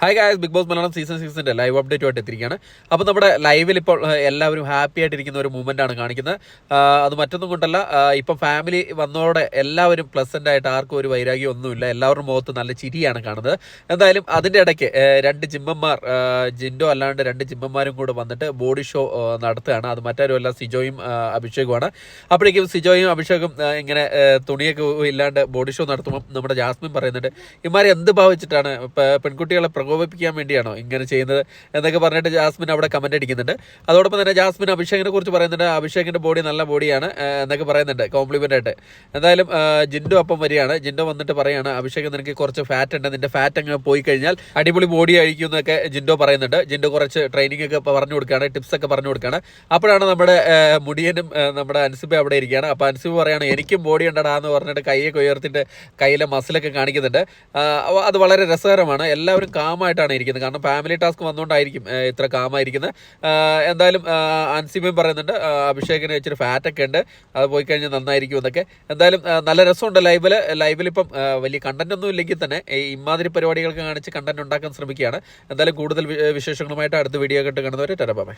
Hi guys, Big Boss Malayalam season 6 live അപ്ഡേറ്റുമായിട്ട് എത്തിയിരിക്കുകയാണ്. അപ്പോൾ നമ്മുടെ ലൈവിൽ ഇപ്പോൾ എല്ലാവരും ഹാപ്പി ആയിട്ടിരിക്കുന്ന ഒരു മൂവ്മെൻ്റ് ആണ് കാണിക്കുന്നത്. അത് മറ്റൊന്നും കൊണ്ടല്ല, ഇപ്പം ഫാമിലി വന്നതോടെ എല്ലാവരും പ്ലസൻ്റ് ആയിട്ട് ആർക്കും ഒരു വൈരാഗ്യം ഒന്നുമില്ല. എല്ലാവരുടെ മുഖത്ത് നല്ല ചിരിയാണ് കാണുന്നത്. എന്തായാലും അതിൻ്റെ ഇടയ്ക്ക് രണ്ട് ജിമ്മന്മാർ, ജിൻഡോ അല്ലാണ്ട് രണ്ട് ജിമ്മന്മാരും കൂടെ വന്നിട്ട് ബോഡി ഷോ നടത്തുകയാണ്. അത് മറ്റാരുമല്ല, സിജോയും അഭിഷേകുമാണ്. അപ്പോഴേക്കും സിജോയും അഭിഷേകും ഇങ്ങനെ തുണിയൊക്കെ ഇല്ലാണ്ട് ബോഡി ഷോ നടത്തുമ്പോൾ നമ്മുടെ ജാസ്മിൻ പറയുന്നുണ്ട്, ഇമാരെ എന്ത് ഭാവിച്ചിട്ടാണ് പെൺകുട്ടികളെ പ്രകോപിപ്പിക്കാൻ വേണ്ടിയാണോ ഇങ്ങനെ ചെയ്യുന്നത് എന്നൊക്കെ പറഞ്ഞിട്ട് ജാസ്മിൻ അവിടെ കമന്റ് അടിക്കുന്നുണ്ട്. അതോടൊപ്പം തന്നെ ജാസ്മിൻ അഭിഷേകിനെ കുറിച്ച് പറയുന്നുണ്ട്, അഭിഷേകിന്റെ ബോഡി നല്ല ബോഡിയാണ് എന്നൊക്കെ പറയുന്നുണ്ട് കോംപ്ലിമെന്റ് ആയിട്ട്. എന്തായാലും ജിൻഡോ അപ്പം വരികയാണ്. ജിൻഡോ വന്നിട്ട് പറയാണ്, അഭിഷേക് നിനക്ക് കുറച്ച് ഫാറ്റ് ഉണ്ട്, നിന്റെ ഫാറ്റ് അങ്ങ് പോയി കഴിഞ്ഞാൽ അടിപൊളി ബോഡി അഴിക്കും എന്നൊക്കെ ജിൻഡോ പറയുന്നുണ്ട്. ജിൻഡോ കുറച്ച് ട്രെയിനിങ് ഒക്കെ പറഞ്ഞു കൊടുക്കുകയാണ്, ടിപ്സ് ഒക്കെ പറഞ്ഞു കൊടുക്കുകയാണ്. അപ്പോഴാണ് നമ്മുടെ മുടിയനും നമ്മുടെ അൻസിബ അവിടെ ഇരിക്കുകയാണ്. അപ്പോൾ അൻസിബ പറയാണ്, എനിക്കും ബോഡി ഉണ്ടടാ എന്ന് പറഞ്ഞിട്ട് കൈയൊക്കെ ഉയർത്തിയിട്ട് കയ്യിലെ മസിലൊക്കെ കാണിക്കുന്നുണ്ട്. അത് വളരെ രസകരമാണ്. എല്ലാവരും കാമായിട്ടാണ് ഇരിക്കുന്നത്, കാരണം ഫാമിലി ടാസ്ക് വന്നുകൊണ്ടായിരിക്കും ഇത്ര കാമായിരിക്കുന്നത്. എന്തായാലും അൻസിബയും പറയുന്നുണ്ട്, അഭിഷേകിന് ഇച്ചിരി ഫാറ്റൊക്കെ ഉണ്ട്, അത് പോയി കഴിഞ്ഞാൽ നന്നായിരിക്കും എന്നൊക്കെ. എന്തായാലും നല്ല രസമുണ്ട് ലൈവിൽ ഇപ്പം വലിയ കണ്ടന്റ് ഒന്നും ഇല്ലെങ്കിൽ തന്നെ ഈ ഇമാതിരി പരിപാടികൾക്ക് കാണിച്ച് കണ്ടന്റ് ഉണ്ടാക്കാൻ ശ്രമിക്കുകയാണ്. എന്തായാലും കൂടുതൽ വിശേഷങ്ങളുമായിട്ട് അടുത്ത വീഡിയോ കേട്ട് കാണുന്നവരെ ടെറബാമേ.